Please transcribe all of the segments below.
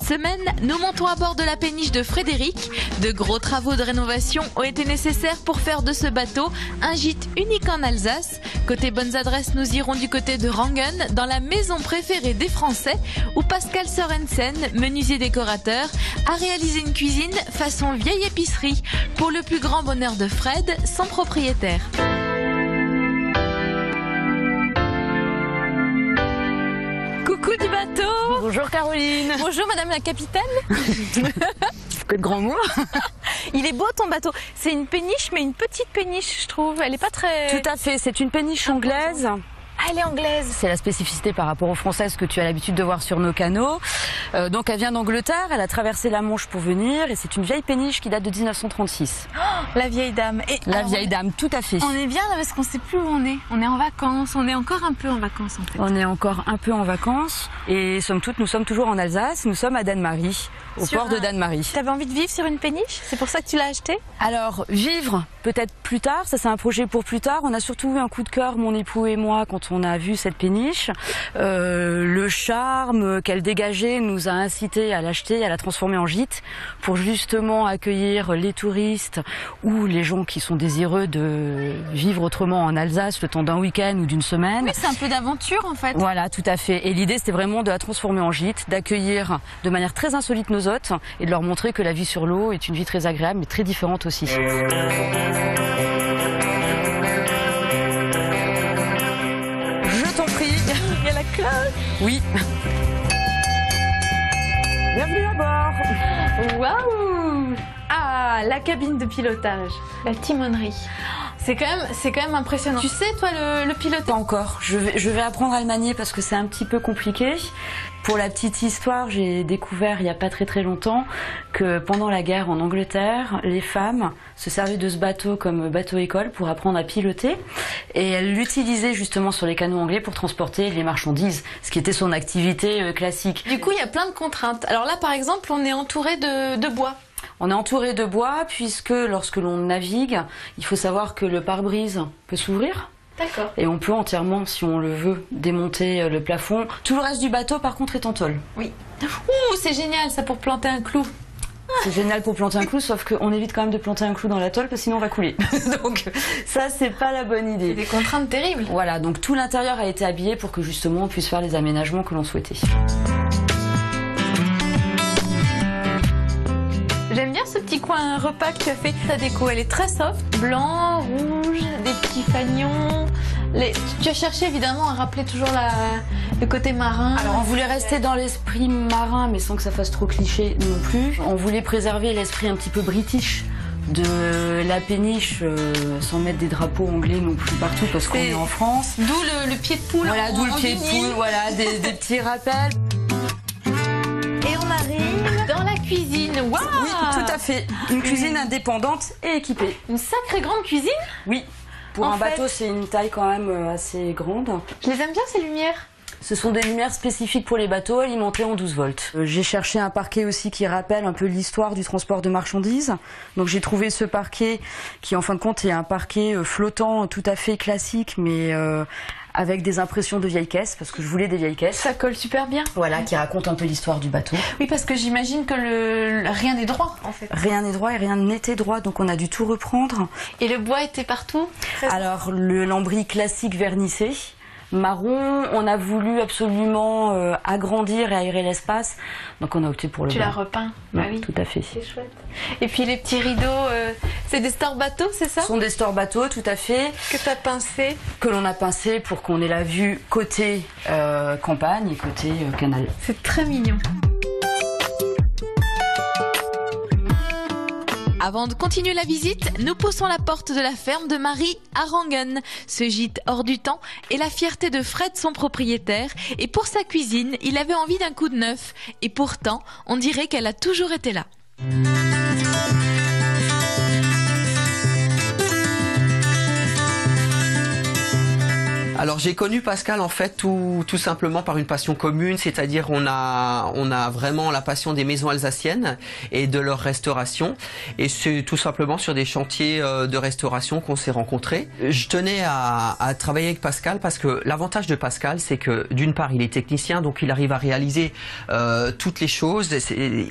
semaine, nous montons à bord de la péniche de Frédéric. De gros travaux de rénovation ont été nécessaires pour faire de ce bateau un gîte unique en Alsace. Côté bonnes adresses, nous irons du côté de Rangen, dans la maison préférée des Français, où Pascal Sorensen, menuisier décorateur, a réalisé une cuisine façon vieille épicerie, pour le plus grand bonheur de Fred, son propriétaire. Coucou du bateau. Bonjour Caroline. Bonjour Madame la capitaine. Que de grands mots. Il est beau ton bateau. C'est une péniche, mais une petite péniche, je trouve. Elle est pas très... Tout à fait, c'est une péniche anglaise. Ah, elle est anglaise. C'est la spécificité par rapport aux françaises que tu as l'habitude de voir sur nos canaux. Donc elle vient d'Angleterre, elle a traversé la Manche pour venir et c'est une vieille péniche qui date de 1936. Oh, la vieille dame. Et la vieille dame, tout à fait. On est bien là parce qu'on sait plus où on est. On est en vacances, on est encore un peu en vacances en fait. On est encore un peu en vacances et somme toute, nous sommes toujours en Alsace, nous sommes à Dannemarie, au port de Dannemarie. Tu avais envie de vivre sur une péniche? C'est pour ça que tu l'as acheté? Alors, vivre peut-être plus tard, ça c'est un projet pour plus tard. On a surtout eu un coup de cœur, mon époux et moi, quand on a vu cette péniche. Le charme qu'elle dégageait nous a incité à l'acheter, à la transformer en gîte, pour justement accueillir les touristes ou les gens qui sont désireux de vivre autrement en Alsace le temps d'un week-end ou d'une semaine. Oui, c'est un peu d'aventure en fait. Voilà, tout à fait. Et l'idée c'était vraiment de la transformer en gîte, d'accueillir de manière très insolite nos hôtes et de leur montrer que la vie sur l'eau est une vie très agréable mais très différente aussi. Je t'en prie. Il y a la cloche. Oui. Bienvenue à bord. Waouh. Ah, la cabine de pilotage, la timonerie. C'est quand même impressionnant. Tu sais, toi, le pilotage? Pas encore. Je vais apprendre à le manier parce que c'est un petit peu compliqué. Pour la petite histoire, j'ai découvert il n'y a pas très longtemps que pendant la guerre en Angleterre, les femmes se servaient de ce bateau comme bateau-école pour apprendre à piloter. Et elles l'utilisaient justement sur les canaux anglais pour transporter les marchandises, ce qui était son activité classique. Du coup, il y a plein de contraintes. Alors là, par exemple, on est entouré de bois. On est entouré de bois puisque lorsque l'on navigue, il faut savoir que le pare-brise peut s'ouvrir. D'accord. Et on peut entièrement, si on le veut, démonter le plafond. Tout le reste du bateau, par contre, est en tôle. Oui. Ouh, c'est génial ça pour planter un clou. C'est génial pour planter un clou, sauf qu'on évite quand même de planter un clou dans la tôle parce que sinon on va couler. Donc ça, c'est pas la bonne idée. C'est des contraintes terribles. Voilà, donc tout l'intérieur a été habillé pour que justement on puisse faire les aménagements que l'on souhaitait. J'aime bien ce petit coin repas que tu as fait. Ta déco, elle est très soft. Blanc, rouge, des petits fanions. Tu as cherché évidemment à rappeler toujours le côté marin. Alors on voulait rester dans l'esprit marin mais sans que ça fasse trop cliché non plus. On voulait préserver l'esprit un petit peu british de la péniche sans mettre des drapeaux anglais non plus partout parce qu'on est en France. D'où le pied de poule. Voilà, d'où le pied de poule, voilà, des petits rappels. Et on arrive dans la cuisine. Waouh! Oui, tout à fait. Une cuisine indépendante et équipée. Une sacrée grande cuisine? Oui. Pour un bateau, c'est une taille quand même assez grande. Je les aime bien ces lumières. Ce sont des lumières spécifiques pour les bateaux alimentés en 12 volts. J'ai cherché un parquet aussi qui rappelle un peu l'histoire du transport de marchandises. Donc j'ai trouvé ce parquet qui en fin de compte est un parquet flottant tout à fait classique mais avec des impressions de vieilles caisses parce que je voulais des vieilles caisses. Ça colle super bien. Voilà, qui raconte un peu l'histoire du bateau. Oui, parce que j'imagine que rien n'est droit en fait. Rien n'est droit et rien n'était droit donc on a dû tout reprendre. Et le bois était partout? Alors le lambris classique vernissé. Marron, on a voulu absolument agrandir et aérer l'espace, donc on a opté pour le blanc. Tu l'as repeint? Oui, ah oui, tout à fait. C'est chouette. Et puis les petits rideaux, c'est des stores bateaux, c'est ça? Ce sont des stores bateaux, tout à fait. Que tu as pincé? Que l'on a pincé pour qu'on ait la vue côté campagne et côté canal. C'est très mignon. Avant de continuer la visite, nous poussons la porte de la ferme de Marie à Rangen. Ce gîte hors du temps est la fierté de Fred, son propriétaire. Et pour sa cuisine, il avait envie d'un coup de neuf. Et pourtant, on dirait qu'elle a toujours été là. Alors j'ai connu Pascal en fait tout simplement par une passion commune, c'est-à-dire on a vraiment la passion des maisons alsaciennes et de leur restauration, et c'est tout simplement sur des chantiers de restauration qu'on s'est rencontrés. Je tenais à travailler avec Pascal parce que l'avantage de Pascal, c'est que d'une part il est technicien, donc il arrive à réaliser toutes les choses,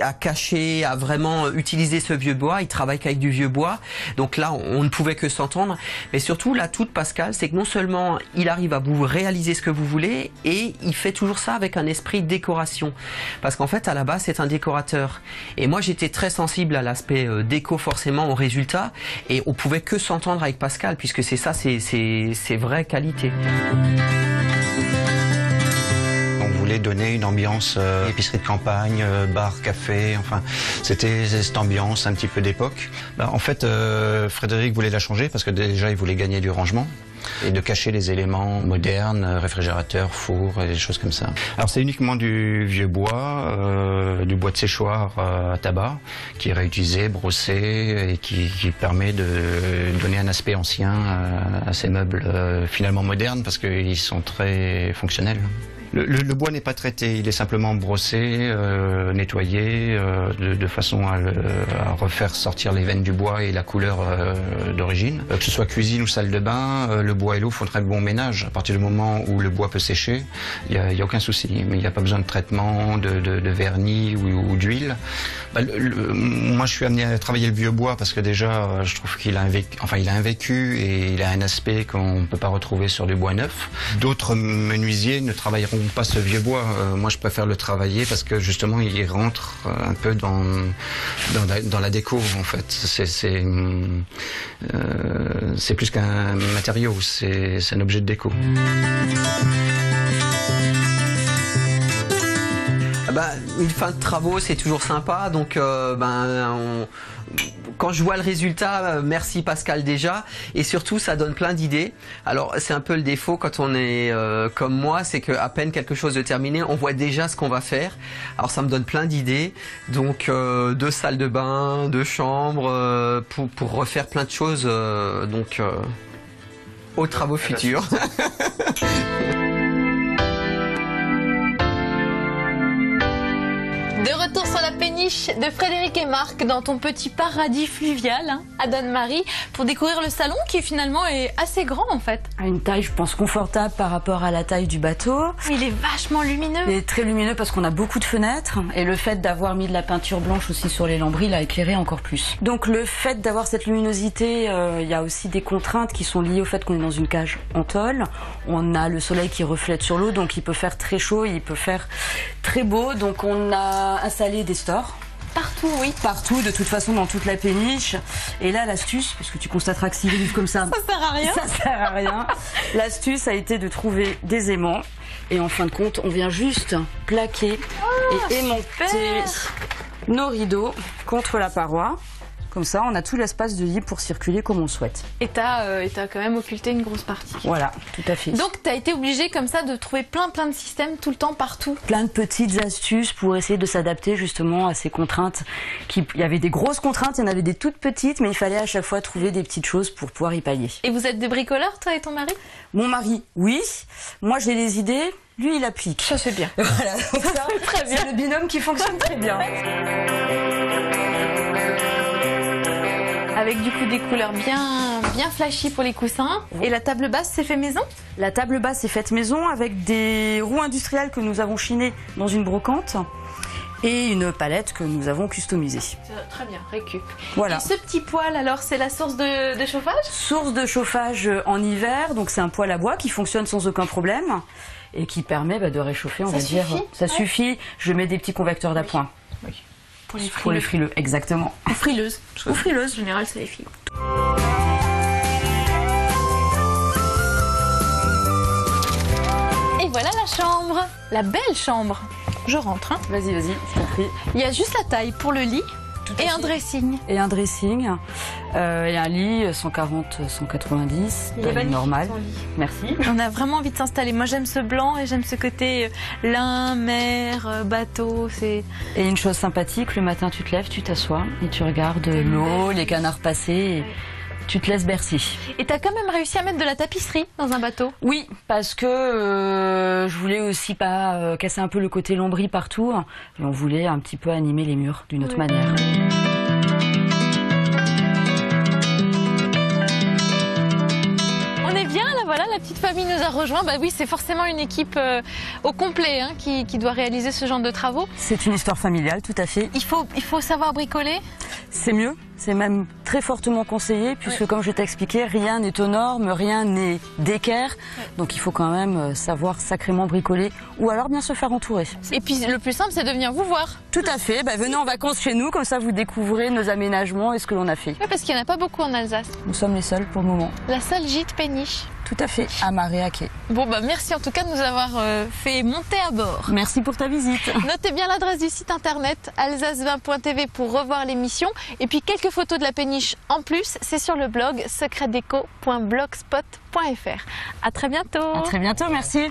à cacher, à vraiment utiliser ce vieux bois. Il travaille qu'avec du vieux bois, donc là on ne pouvait que s'entendre. Mais surtout l'atout de Pascal, c'est que non seulement il arrive à vous réaliser ce que vous voulez, et il fait toujours ça avec un esprit décoration, parce qu'en fait à la base c'est un décorateur, et moi j'étais très sensible à l'aspect déco, forcément au résultat, et on pouvait que s'entendre avec Pascal, puisque c'est ça, c'est vraie qualité. On voulait donner une ambiance épicerie de campagne, bar, café, enfin c'était cette ambiance un petit peu d'époque. En fait, Frédéric voulait la changer parce que déjà il voulait gagner du rangement et de cacher les éléments modernes, réfrigérateur, four et des choses comme ça. Alors c'est uniquement du vieux bois, du bois de séchoir à tabac qui est réutilisé, brossé et qui permet de donner un aspect ancien à ces meubles finalement modernes parce qu'ils sont très fonctionnels. Le bois n'est pas traité, il est simplement brossé, nettoyé, de façon à refaire sortir les veines du bois et la couleur d'origine. Que ce soit cuisine ou salle de bain, le bois et l'eau font très bon ménage. À partir du moment où le bois peut sécher, il n'y a aucun souci. Mais il n'y a pas besoin de traitement, de vernis ou d'huile. Moi, je suis amené à travailler le vieux bois parce que déjà, je trouve qu'il a un vécu et il a un aspect qu'on ne peut pas retrouver sur du bois neuf. D'autres menuisiers ne travailleront pas ce vieux bois. Moi, je préfère le travailler parce que justement, il rentre un peu dans la déco, en fait. C'est plus qu'un matériau, c'est un objet de déco. Une fin de travaux, c'est toujours sympa, donc quand je vois le résultat, merci Pascal déjà, et surtout ça donne plein d'idées. Alors c'est un peu le défaut quand on est comme moi, c'est qu'à peine quelque chose de terminé, on voit déjà ce qu'on va faire. Alors ça me donne plein d'idées, donc deux salles de bain, deux chambres, pour refaire plein de choses, aux travaux futurs. De retour sur la péniche de Frédéric et Marc dans ton petit paradis fluvial à Donne-Marie pour découvrir le salon qui finalement est assez grand en fait. À une taille je pense confortable par rapport à la taille du bateau. Il est vachement lumineux. Il est très lumineux parce qu'on a beaucoup de fenêtres et le fait d'avoir mis de la peinture blanche aussi sur les lambris l'a éclairé encore plus. Donc le fait d'avoir cette luminosité, il y a aussi des contraintes qui sont liées au fait qu'on est dans une cage en tôle. On a le soleil qui reflète sur l'eau, donc il peut faire très chaud, il peut faire très beau. Donc on a installé des stores. Partout, oui. Partout, de toute façon, dans toute la péniche. Et là, l'astuce, parce que tu constateras que si les livres comme ça... Ça sert à rien. Ça sert à rien. L'astuce a été de trouver des aimants. Et en fin de compte, on vient juste plaquer et aimanter nos rideaux contre la paroi. Comme ça, on a tout l'espace de libre pour circuler comme on le souhaite. Et t'as quand même occulté une grosse partie. Voilà, tout à fait. Donc t'as été obligé comme ça de trouver plein de systèmes tout le temps, partout. Plein de petites astuces pour essayer de s'adapter justement à ces contraintes. Il y avait des grosses contraintes, il y en avait des toutes petites, mais il fallait à chaque fois trouver des petites choses pour pouvoir y pallier. Et vous êtes des bricoleurs, toi et ton mari? Mon mari, oui. Moi, j'ai les idées. Lui, il applique. Ça, c'est bien. Voilà, ça, très bien. C'est le binôme qui fonctionne très bien. Avec du coup des couleurs bien flashy pour les coussins. Et la table basse, c'est fait maison? La table basse est faite maison avec des roues industrielles que nous avons chinées dans une brocante et une palette que nous avons customisée. Très bien, récup. Voilà. Et ce petit poêle, alors, c'est la source de chauffage? Source de chauffage en hiver, donc c'est un poêle à bois qui fonctionne sans aucun problème et qui permet de réchauffer, on va dire. Ça suffit. Je mets des petits convecteurs d'appoint. Oui. Pour les frileux, exactement. Ou frileuses. Ou frileuses, en général, c'est les filles. Et voilà la chambre. La belle chambre. Je rentre. Vas-y, je t'en prie. Il y a juste la taille pour le lit. Et un dressing. Et un dressing. Et un lit 140-190. Taille normale. Merci. On a vraiment envie de s'installer. Moi, j'aime ce blanc et j'aime ce côté lin, mer, bateau. Et une chose sympathique, le matin, tu te lèves, tu t'assois et tu regardes l'eau, les canards passer. Tu te laisses bercer. Et t'as quand même réussi à mettre de la tapisserie dans un bateau? Oui, parce que je voulais aussi pas casser un peu le côté lombris partout. Et on voulait un petit peu animer les murs d'une autre manière. On est bien là, voilà, la petite famille nous a rejoints. Bah oui, c'est forcément une équipe au complet hein, qui doit réaliser ce genre de travaux. C'est une histoire familiale, tout à fait. Il faut savoir bricoler. C'est mieux, c'est même très fortement conseillé, puisque comme je t'ai expliqué, rien n'est aux normes, rien n'est d'équerre. Donc il faut quand même savoir sacrément bricoler, ou alors bien se faire entourer. Et puis le plus simple, c'est de venir vous voir. Tout à fait, venez en vacances chez nous, comme ça vous découvrez nos aménagements et ce que l'on a fait. Oui, parce qu'il n'y en a pas beaucoup en Alsace. Nous sommes les seuls pour le moment. La seule gîte péniche. Tout à fait, amarré à quai. Bon, merci en tout cas de nous avoir fait monter à bord. Merci pour ta visite. Notez bien l'adresse du site internet alsace20.tv pour revoir l'émission. Et puis quelques photos de la péniche en plus, c'est sur le blog secretdeco.blogspot.fr. À très bientôt. À très bientôt, merci.